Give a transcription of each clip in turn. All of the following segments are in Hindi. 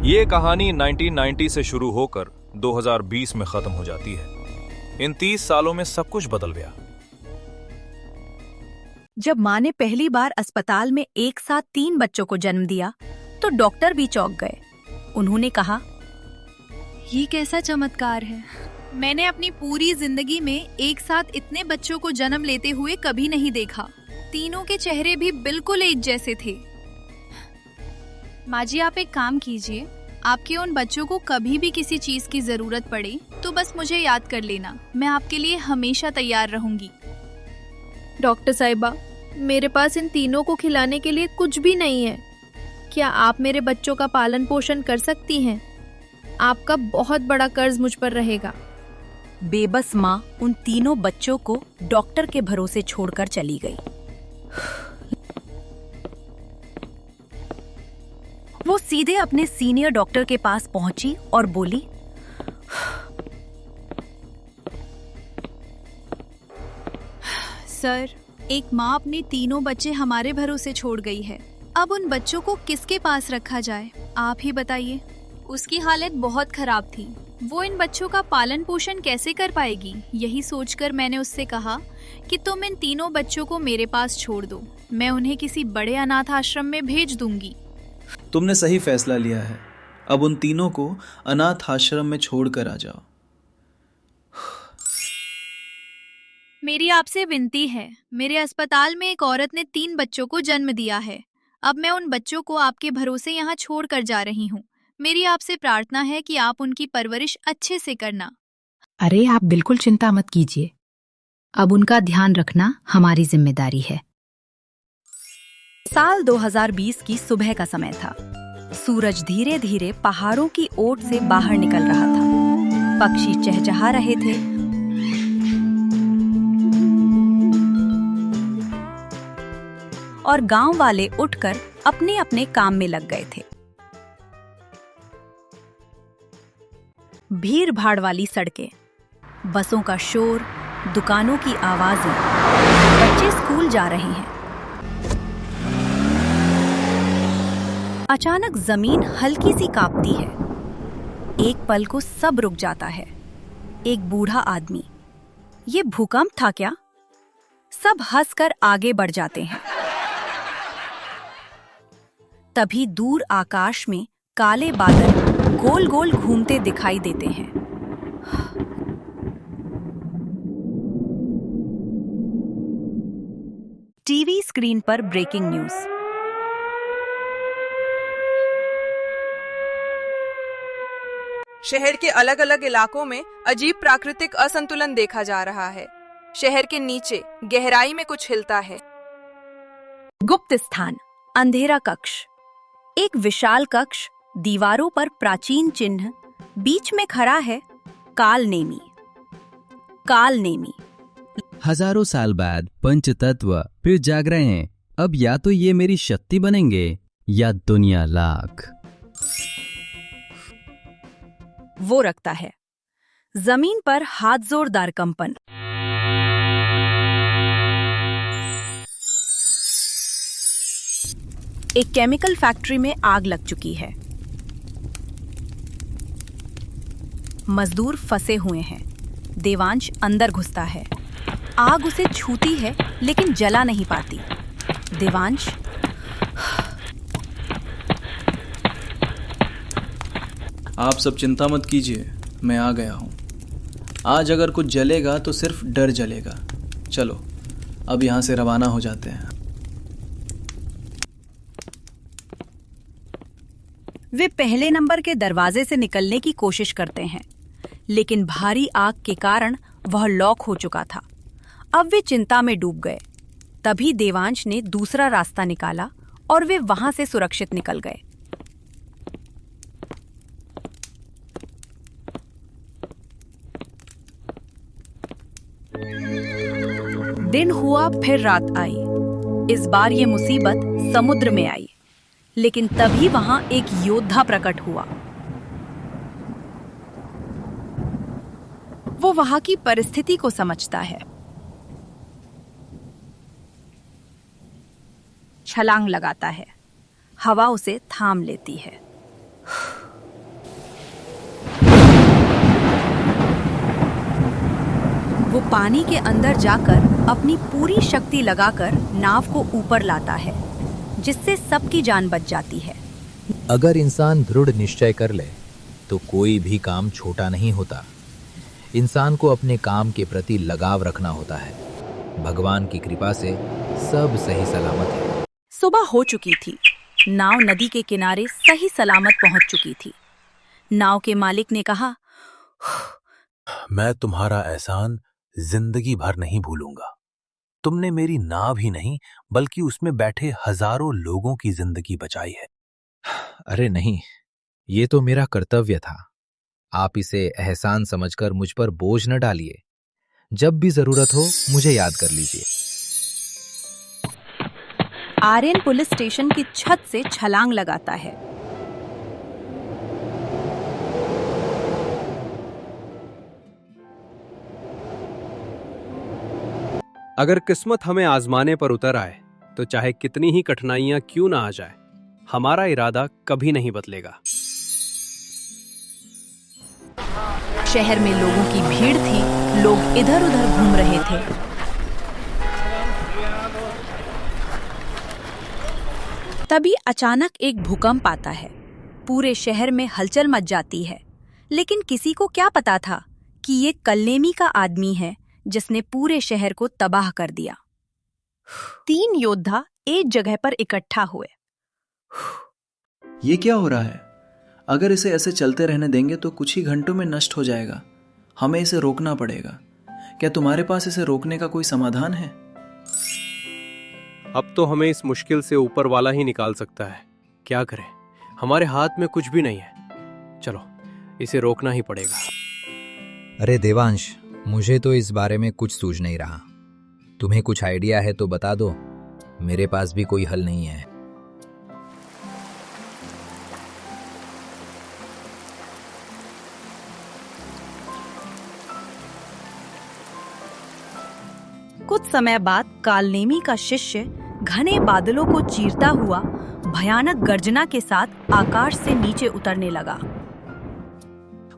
ये कहानी 1990 से शुरू होकर 2020 में खत्म हो जाती है। इन 30 सालों में सब कुछ बदल गया। जब माँ ने पहली बार अस्पताल में एक साथ 3 बच्चों को जन्म दिया तो डॉक्टर भी चौंक गए। उन्होंने कहा, ये कैसा चमत्कार है। मैंने अपनी पूरी जिंदगी में एक साथ इतने बच्चों को जन्म लेते हुए कभी नहीं देखा। तीनों के चेहरे भी बिल्कुल एक जैसे थे। माँ जी, आप एक काम कीजिए, आपके उन बच्चों को कभी भी किसी चीज की जरूरत पड़े तो बस मुझे याद कर लेना। मैं आपके लिए हमेशा तैयार रहूंगी। डॉक्टर साहिबा, मेरे पास इन तीनों को खिलाने के लिए कुछ भी नहीं है। क्या आप मेरे बच्चों का पालन पोषण कर सकती हैं? आपका बहुत बड़ा कर्ज मुझ पर रहेगा। बेबस माँ उन तीनों बच्चों को डॉक्टर के भरोसे छोड़कर चली गई। वो सीधे अपने सीनियर डॉक्टर के पास पहुंची और बोली, सर, एक माँ अपने तीनों बच्चे हमारे भरोसे छोड़ गई है। अब उन बच्चों को किसके पास रखा जाए, आप ही बताइए। उसकी हालत बहुत खराब थी। वो इन बच्चों का पालन पोषण कैसे कर पाएगी? यही सोचकर मैंने उससे कहा कि तुम इन तीनों बच्चों को मेरे पास छोड़ दो, मैं उन्हें किसी बड़े अनाथ आश्रम में भेज दूंगी। तुमने सही फैसला लिया है। अब उन तीनों को अनाथ आश्रम में छोड़कर आ जाओ। मेरी आपसे विनती है, मेरे अस्पताल में एक औरत ने 3 बच्चों को जन्म दिया है। अब मैं उन बच्चों को आपके भरोसे यहाँ छोड़ कर जा रही हूँ। मेरी आपसे प्रार्थना है कि आप उनकी परवरिश अच्छे से करना। अरे, आप बिल्कुल चिंता मत कीजिए। अब उनका ध्यान रखना हमारी जिम्मेदारी है। साल 2020 की सुबह का समय था। सूरज धीरे धीरे पहाड़ों की ओट से बाहर निकल रहा था। पक्षी चहचहा रहे थे। और गांव वाले उठकर अपने अपने काम में लग गए थे। भीड़ भाड़ वाली सड़कें, बसों का शोर, दुकानों की आवाजें, बच्चे स्कूल जा रहे हैं। अचानक जमीन हल्की सी कांपती है। एक पल को सब रुक जाता है। एक बूढ़ा आदमी, ये भूकंप था क्या? सब हंसकर आगे बढ़ जाते हैं। तभी दूर आकाश में काले बादल गोल गोल घूमते दिखाई देते हैं। टीवी स्क्रीन पर ब्रेकिंग न्यूज। शहर के अलग अलग इलाकों में अजीब प्राकृतिक असंतुलन देखा जा रहा है। शहर के नीचे गहराई में कुछ हिलता है। गुप्त स्थान, अंधेरा कक्ष। एक विशाल कक्ष, दीवारों पर प्राचीन चिन्ह, बीच में खड़ा है कालनेमी। कालनेमी। हजारों साल बाद पंचतत्व फिर जाग रहे हैं। अब या तो ये मेरी शक्ति बनेंगे या दुनिया लाख। वो रखता है। जमीन पर हाथ जोरदार कंपन। एक केमिकल फैक्ट्री में आग लग चुकी है। मजदूर फंसे हुए हैं। देवांश अंदर घुसता है। आग उसे छूती है लेकिन जला नहीं पाती। देवांश आप सब चिंता मत कीजिए, मैं आ गया हूँ। आज अगर कुछ जलेगा तो सिर्फ डर जलेगा। चलो अब यहाँ से रवाना हो जाते हैं। वे पहले नंबर के दरवाजे से निकलने की कोशिश करते हैं, लेकिन भारी आग के कारण वह लॉक हो चुका था। अब वे चिंता में डूब गए। तभी देवांश ने दूसरा रास्ता निकाला और वे वहां से सुरक्षित निकल गए। दिन हुआ, फिर रात आई। इस बार ये मुसीबत समुद्र में आई, लेकिन तभी वहां एक योद्धा प्रकट हुआ। वो वहां की परिस्थिति को समझता है। छलांग लगाता है। हवा उसे थाम लेती है। वो पानी के अंदर जाकर अपनी पूरी शक्ति लगाकर नाव को ऊपर लाता है, जिससे सबकी जान बच जाती है। अगर इंसान दृढ़ निश्चय कर ले तो कोई भी काम छोटा नहीं होता। इंसान को अपने काम के प्रति लगाव रखना होता है। भगवान की कृपा से सब सही सलामत है। सुबह हो चुकी थी। नाव नदी के किनारे सही सलामत पहुंच चुकी थी। नाव के मालिक ने कहा, मैं तुम्हारा एहसान जिंदगी भर नहीं भूलूंगा। तुमने मेरी नाव ही नहीं बल्कि उसमें बैठे हजारों लोगों की जिंदगी बचाई है। अरे नहीं, ये तो मेरा कर्तव्य था। आप इसे एहसान समझकर मुझ पर बोझ न डालिए। जब भी जरूरत हो मुझे याद कर लीजिए। आर्यन पुलिस स्टेशन की छत से छलांग लगाता है। अगर किस्मत हमें आजमाने पर उतर आए तो चाहे कितनी ही कठिनाइयां क्यों ना आ जाए, हमारा इरादा कभी नहीं बदलेगा। शहर में लोगों की भीड़ थी। लोग इधर उधर घूम रहे थे। तभी अचानक एक भूकंप आता है। पूरे शहर में हलचल मच जाती है। लेकिन किसी को क्या पता था कि ये कलनेमी का आदमी है जिसने पूरे शहर को तबाह कर दिया। 3 योद्धा एक जगह पर इकट्ठा हुए। ये क्या हो रहा है? अगर इसे ऐसे चलते रहने देंगे तो कुछ ही घंटों में नष्ट हो जाएगा। हमें इसे रोकना पड़ेगा। क्या तुम्हारे पास इसे रोकने का कोई समाधान है? अब तो हमें इस मुश्किल से ऊपर वाला ही निकाल सकता है। क्या करें, हमारे हाथ में कुछ भी नहीं है। चलो, इसे रोकना ही पड़ेगा। अरे देवांश, मुझे तो इस बारे में कुछ सूझ नहीं रहा। तुम्हें कुछ आइडिया है तो बता दो। मेरे पास भी कोई हल नहीं है। कुछ समय बाद कालनेमी का शिष्य घने बादलों को चीरता हुआ भयानक गर्जना के साथ आकाश से नीचे उतरने लगा।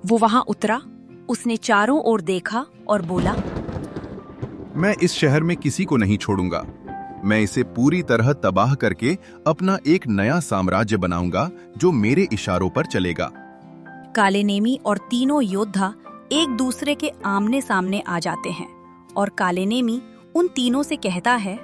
वो वहां उतरा। उसने चारों ओर देखा और बोला, मैं इस शहर में किसी को नहीं छोड़ूंगा। मैं इसे पूरी तरह तबाह करके अपना एक नया साम्राज्य बनाऊंगा जो मेरे इशारों पर चलेगा। कालेनेमी और तीनों योद्धा एक दूसरे के आमने सामने आ जाते हैं और कालेनेमी उन तीनों से कहता है,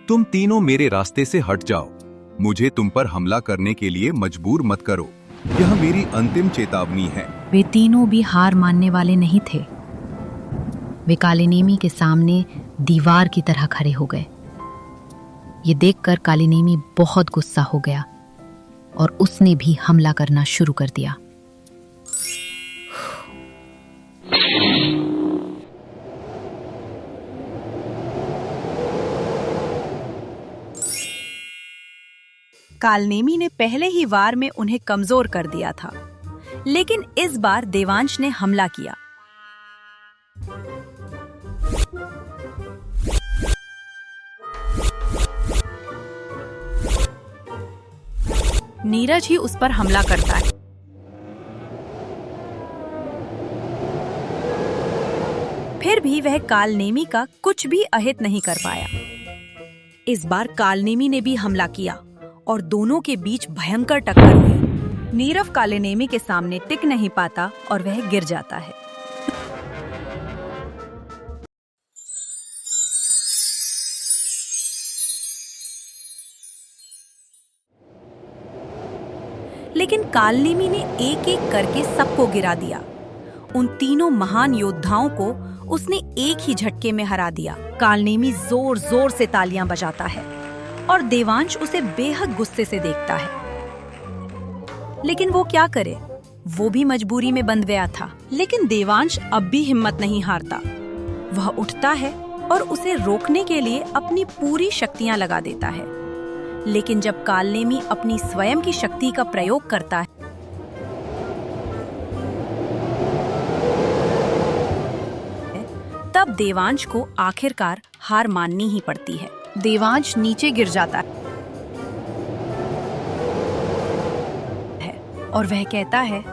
तुम तीनों मेरे रास्ते से हट जाओ। मुझे तुम पर हमला करने के लिए मजबूर मत करो। यह मेरी अंतिम चेतावनी है। वे तीनों भी हार मानने वाले नहीं थे। वे कालेनेमी के सामने दीवार की तरह खड़े हो गए। ये देखकर कालेनेमी बहुत गुस्सा हो गया और उसने भी हमला करना शुरू कर दिया। कालनेमी ने पहले ही वार में उन्हें कमजोर कर दिया था, लेकिन इस बार देवांश ने हमला किया। नीरज ही उस पर हमला करता है। फिर भी वह कालनेमी का कुछ भी अहित नहीं कर पाया। इस बार कालनेमी ने भी हमला किया और दोनों के बीच भयंकर टक्कर हुई। नीरव कालेनेमी के सामने टिक नहीं पाता और वह गिर जाता है। लेकिन कालनेमी ने एक एक करके सबको गिरा दिया। उन तीनों महान योद्धाओं को उसने एक ही झटके में हरा दिया। कालनेमी जोर जोर से तालियां बजाता है और देवांश उसे बेहद गुस्से से देखता है। लेकिन वो क्या करे, वो भी मजबूरी में बंध गया था। लेकिन देवांश अब भी हिम्मत नहीं हारता। वह उठता है और उसे रोकने के लिए अपनी पूरी शक्तियां लगा देता है। लेकिन जब कालनेमी अपनी स्वयं की शक्ति का प्रयोग करता है, तब देवांश को आखिरकार हार माननी ही पड़ती है। देवांश नीचे गिर जाता है और वह कहता है,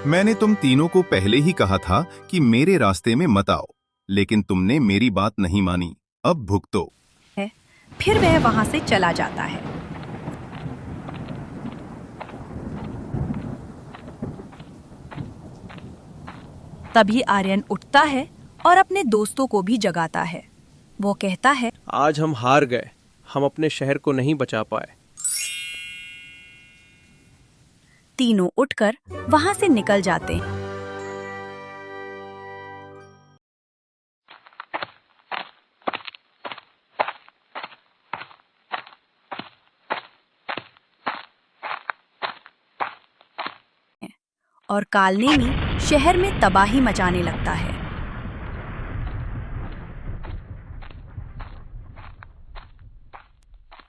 मैंने तुम तीनों को पहले ही कहा था कि मेरे रास्ते में मत आओ, लेकिन तुमने मेरी बात नहीं मानी। अब भुगतो। फिर वह वहां से चला जाता है। तभी आर्यन उठता है और अपने दोस्तों को भी जगाता है। वो कहता है, आज हम हार गए, हम अपने शहर को नहीं बचा पाए। तीनों उठकर वहां से निकल जाते हैं। और कालनेमी शहर में तबाही मचाने लगता है।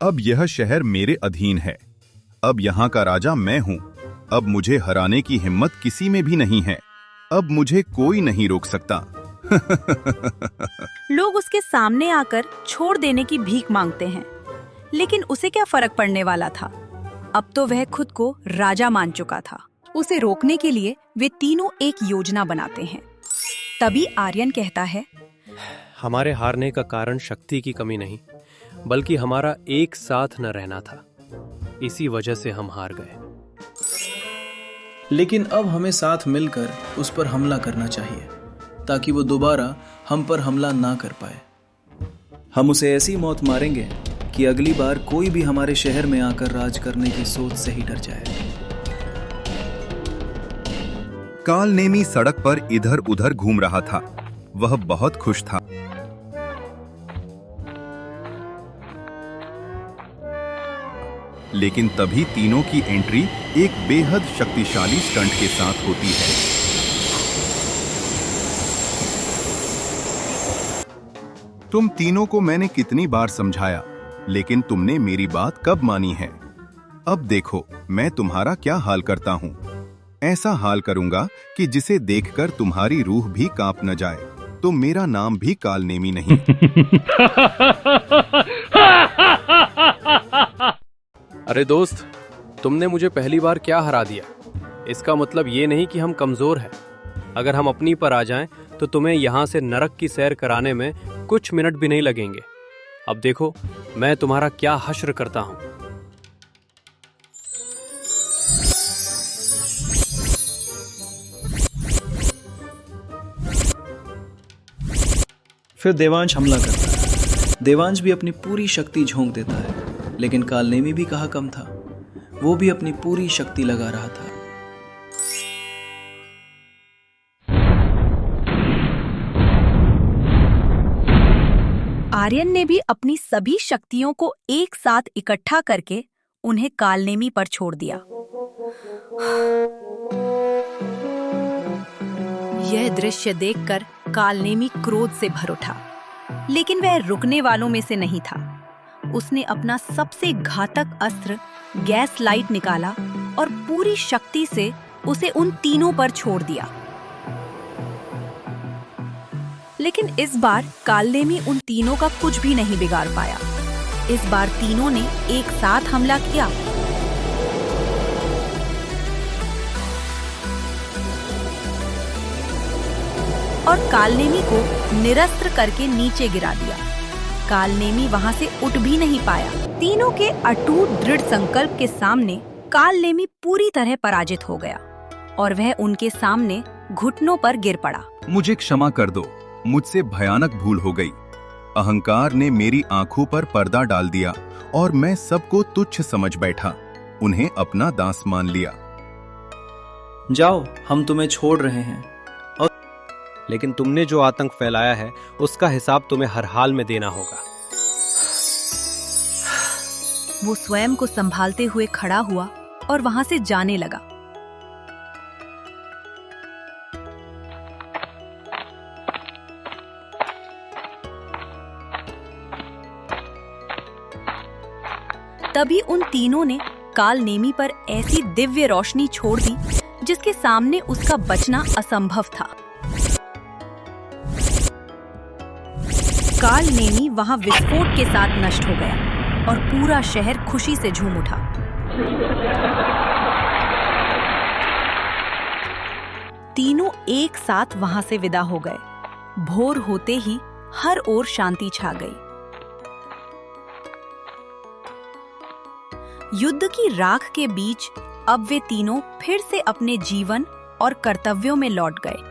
अब यह शहर मेरे अधीन है। अब यहाँ का राजा मैं हूँ। अब मुझे हराने की हिम्मत किसी में भी नहीं है। अब मुझे कोई नहीं रोक सकता। लोग उसके सामने आकर छोड़ देने की भीख मांगते हैं, लेकिन उसे क्या फर्क पड़ने वाला था। अब तो वह खुद को राजा मान चुका था। उसे रोकने के लिए वे तीनों एक योजना बनाते हैं। तभी आर्यन कहता है, हमारे हारने का कारण शक्ति की कमी नहीं, बल्कि हमारा एक साथ न रहना था। इसी वजह से हम हार गए। लेकिन अब हमें साथ मिलकर उस पर हमला करना चाहिए, ताकि वो दोबारा हम पर हमला ना कर पाए। हम उसे ऐसी मौत मारेंगे कि अगली बार कोई भी हमारे शहर में आकर राज करने की सोच से ही डर जाए। कालनेमी सड़क पर इधर उधर घूम रहा था। वह बहुत खुश था। लेकिन तभी तीनों की एंट्री एक बेहद शक्तिशाली स्टंट के साथ होती है। तुम तीनों को मैंने कितनी बार समझाया, लेकिन तुमने मेरी बात कब मानी है? अब देखो मैं तुम्हारा क्या हाल करता हूँ। ऐसा हाल करूंगा कि जिसे देखकर तुम्हारी रूह भी कांप न जाए। तो मेरा नाम भी कालनेमी नहीं। अरे दोस्त, तुमने मुझे पहली बार क्या हरा दिया? इसका मतलब ये नहीं कि हम कमजोर हैं। अगर हम अपनी पर आ जाएं, तो तुम्हें यहाँ से नरक की सैर कराने में कुछ मिनट भी नहीं लगेंगे। अब देखो मैं तुम्हारा क्या हश्र करता हूँ। फिर देवांश हमला करता है। देवांश भी अपनी पूरी शक्ति झोंक देता है, लेकिन कालनेमी भी कहाँ कम था। वो भी अपनी पूरी शक्ति लगा रहा था। आर्यन ने भी अपनी सभी शक्तियों को एक साथ इकट्ठा करके उन्हें कालनेमी पर छोड़ दिया। यह दृश्य देखकर कालनेमी क्रोध से भर उठा, लेकिन वह रुकने वालों में से नहीं था। उसने अपना सबसे घातक अस्त्र गैस लाइट निकाला और पूरी शक्ति से उसे उन तीनों पर छोड़ दिया। लेकिन इस बार कालनेमी उन तीनों का कुछ भी नहीं बिगाड़ पाया। इस बार तीनों ने एक साथ हमला किया। और कालनेमी को निरस्त्र करके नीचे गिरा दिया। कालनेमी वहां से उठ भी नहीं पाया। तीनों के अटूट दृढ़ संकल्प के सामने कालनेमी पूरी तरह पराजित हो गया और वह उनके सामने घुटनों पर गिर पड़ा। मुझे क्षमा कर दो, मुझसे भयानक भूल हो गई। अहंकार ने मेरी आंखों पर पर्दा डाल दिया और मैं सबको तुच्छ समझ बैठा, उन्हें अपना दास मान लिया। जाओ, हम तुम्हें छोड़ रहे हैं। लेकिन तुमने जो आतंक फैलाया है, उसका हिसाब तुम्हें हर हाल में देना होगा। वो स्वयं को संभालते हुए खड़ा हुआ और वहां से जाने लगा। तभी उन तीनों ने कालनेमी पर ऐसी दिव्य रोशनी छोड़ दी जिसके सामने उसका बचना असंभव था। कालनेमी वहां विस्फोट के साथ नष्ट हो गया और पूरा शहर खुशी से झूम उठा। तीनों एक साथ वहां से विदा हो गए। भोर होते ही हर ओर शांति छा गई। युद्ध की राख के बीच अब वे तीनों फिर से अपने जीवन और कर्तव्यों में लौट गए।